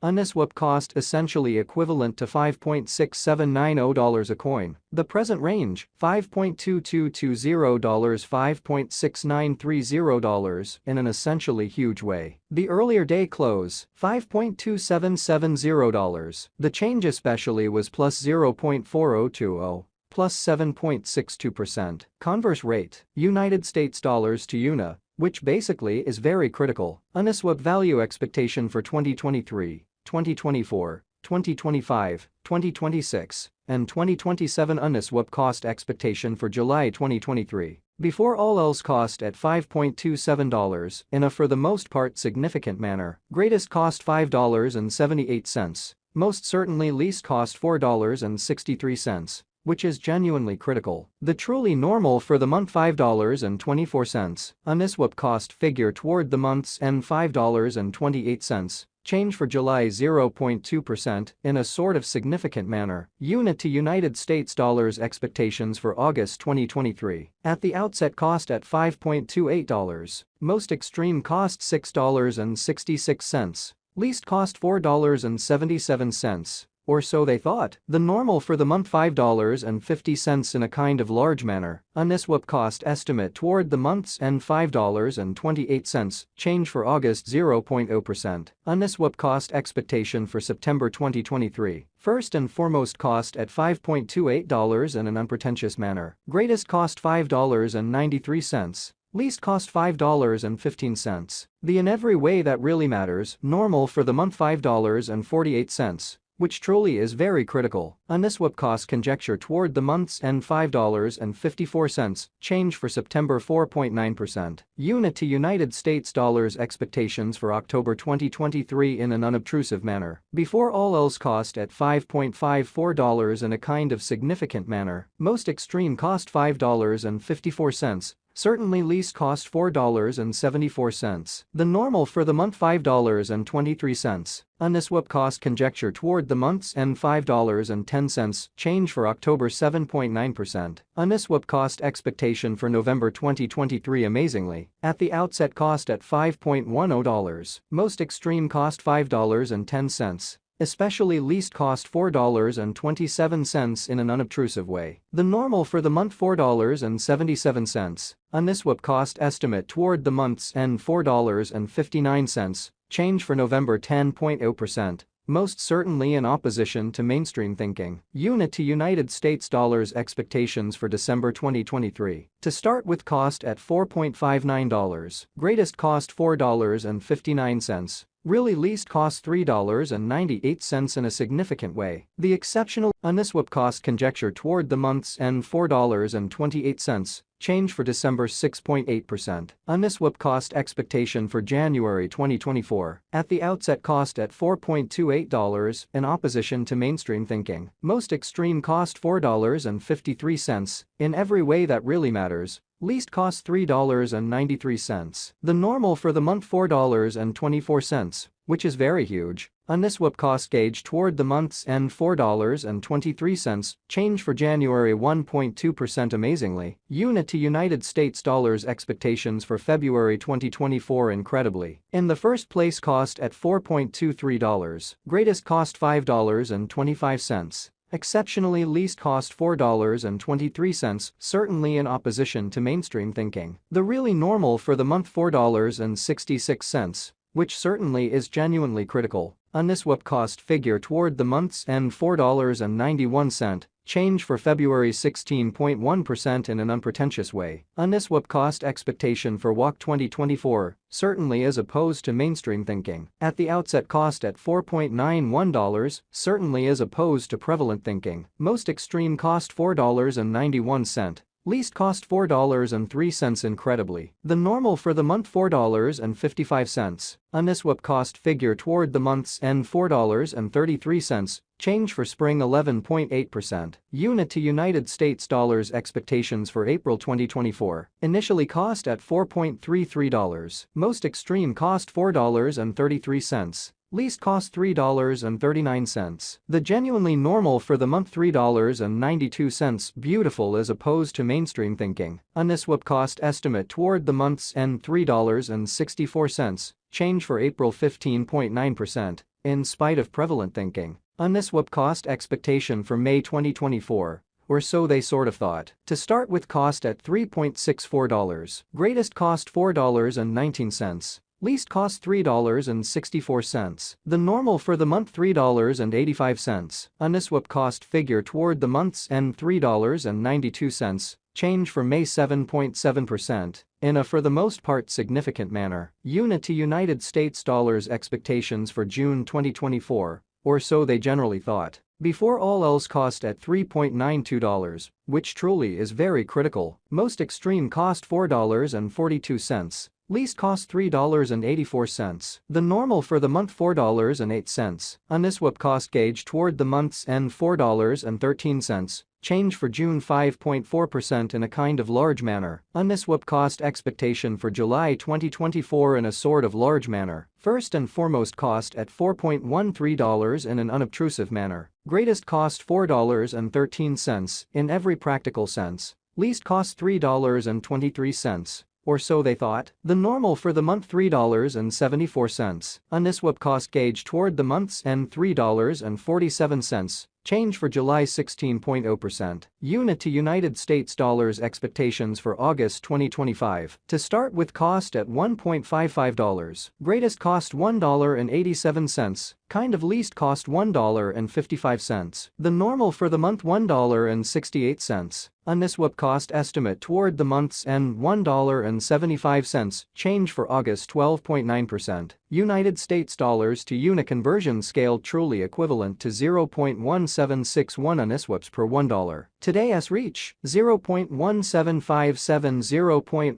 Uniswap cost essentially equivalent to $5.6790 a coin. The present range, $5.2220 $5.6930 in an essentially huge way. The earlier day close, $5.2770. The change especially was plus 0.4020. Plus 7.62%. Converse rate, United States dollars to UNA, which basically is very critical. Uniswap value expectation for 2023, 2024, 2025, 2026, and 2027. Uniswap cost expectation for July 2023. Before all else, cost at $5.27 in a for the most part significant manner. Greatest cost $5.78. Most certainly least cost $4.63. Which is genuinely critical. The truly normal for the month $5.24. Uniswap cost figure toward the month's end $5.28. Change for July 0.2% in a sort of significant manner. UNA to United States dollars expectations for August 2023. At the outset, cost at $5.28. Most extreme cost $6.66. Least cost $4.77. Or so they thought. The normal for the month $5.50 in a kind of large manner. Uniswap cost estimate toward the month's end $5.28. Change for August 0.0%. Uniswap cost expectation for September 2023. First and foremost, cost at $5.28 in an unpretentious manner. Greatest cost $5.93. Least cost $5.15. The in every way that really matters, normal for the month $5.48. Which truly is very critical. Uniswap cost conjecture toward the month's end $5.54. Change for September 4.9%. UNA to United States dollars expectations for October 2023 in an unobtrusive manner. Before all else, cost at $5.54 in a kind of significant manner. Most extreme cost $5.54. Certainly least cost $4.74. The normal for the month $5.23. Uniswap cost conjecture toward the month's end $5.10. Change for October 7.9%. Uniswap cost expectation for November 2023 amazingly. At the outset, cost at $5.10. Most extreme cost $5.10. Especially least cost $4.27 in an unobtrusive way. The normal for the month $4.77. Uniswap cost estimate toward the month's end $4.59. Change for November 10.0%. Most certainly in opposition to mainstream thinking. UNA to United States dollars expectations for December 2023. To start with, cost at $4.59. Greatest cost $4.59. Really least cost $3.98 in a significant way. The exceptional Uniswap cost conjecture toward the month's end $4.28. Change for December 6.8%. Uniswap cost expectation for January 2024. At the outset, cost at $4.28 in opposition to mainstream thinking. Most extreme cost $4.53 in every way that really matters. Least cost $3.93. The normal for the month $4.24, which is very huge. Uniswap cost gauge toward the month's end $4.23. Change for January 1.2% amazingly. UNA to United States dollars expectations for February 2024 incredibly. In the first place, cost at $4.23. Greatest cost $5.25. Exceptionally least cost $4.23, certainly in opposition to mainstream thinking. The really normal for the month $4.66, which certainly is genuinely critical. Uniswap cost figure toward the month's end $4.91. Change for February 16.1% in an unpretentious way. Uniswap cost expectation for WAC 2024, certainly as opposed to mainstream thinking. At the outset, cost at $4.91, certainly as opposed to prevalent thinking. Most extreme cost $4.91. Least cost $4.03 incredibly. The normal for the month $4.55. Uniswap cost figure toward the month's end $4.33. Change for spring 11.8%. UNA to United States dollars expectations for April 2024. Initially cost at $4.33. Most extreme cost $4.33. Least cost $3.39. The genuinely normal for the month $3.92. Beautiful as opposed to mainstream thinking. Uniswap cost estimate toward the month's end $3.64. change for April 15.9%, in spite of prevalent thinking. Uniswap cost expectation for May 2024. Or so they sort of thought. To start with, cost at $3.64. Greatest cost $4.19. Least cost $3.64. The normal for the month $3.85. Uniswap cost figure toward the month's end $3.92. Change for May 7.7%. In a for the most part significant manner. Unity United States dollars expectations for June 2024. Or so they generally thought. Before all else, cost at $3.92, which truly is very critical. Most extreme cost $4.42. Least cost $3.84. The normal for the month $4.08. Uniswap cost gauge toward the month's end $4.13. Change for June 5.4% in a kind of large manner. Uniswap cost expectation for July 2024 in a sort of large manner. First and foremost, cost at $4.13 in an unobtrusive manner. Greatest cost $4.13 in every practical sense. Least cost $3.23. Or so they thought. The normal for the month $3.74. Uniswap cost gauge toward the month's end $3.47. Change for July 16.0%. Unity United States dollars expectations for August 2025. To start with, cost at $1.55. Greatest cost $1.87. Kind of least cost $1.55. The normal for the month $1.68. Uniswap cost estimate toward the month's end $1.75. Change for August 12.9%. United States dollars to UNA conversion scale truly equivalent to 0.1761 Uniswaps per $1. Today's reach 0.1757,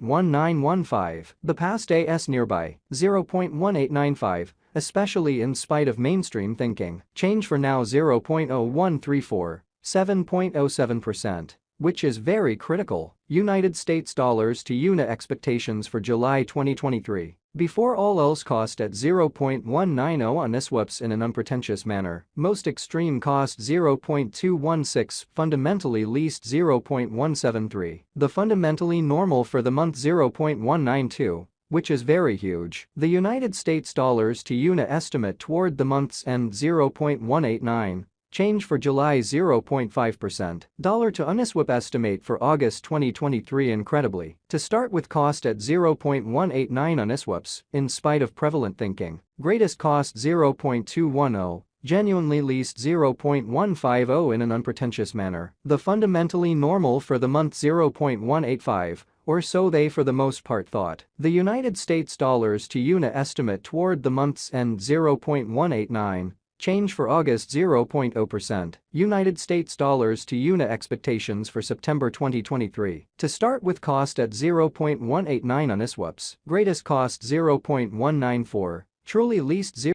0.1915. The past day's nearby 0.1895. Especially in spite of mainstream thinking. Change for now 0.0134, 7.07%. Which is very critical. United States dollars to UNA expectations for July 2023. Before all else, cost at 0.190 Uniswaps in an unpretentious manner. Most extreme cost 0.216, fundamentally least 0.173. The fundamentally normal for the month 0.192. Which is very huge. The United States dollars to UNA estimate toward the month's end 0.189. Change for July 0.5%. Dollar to Uniswap estimate for August 2023 incredibly. To start with, cost at 0.189 Uniswaps, in spite of prevalent thinking. Greatest cost 0.210. Genuinely least 0.150 in an unpretentious manner. The fundamentally normal for the month 0.185. Or so they for the most part thought. The United States dollars to UNA estimate toward the month's end 0.189. Change for August 0.0%. United States dollars to UNA expectations for September 2023. To start with, cost at 0.189 Uniswaps. Greatest cost 0.194. Truly least 0.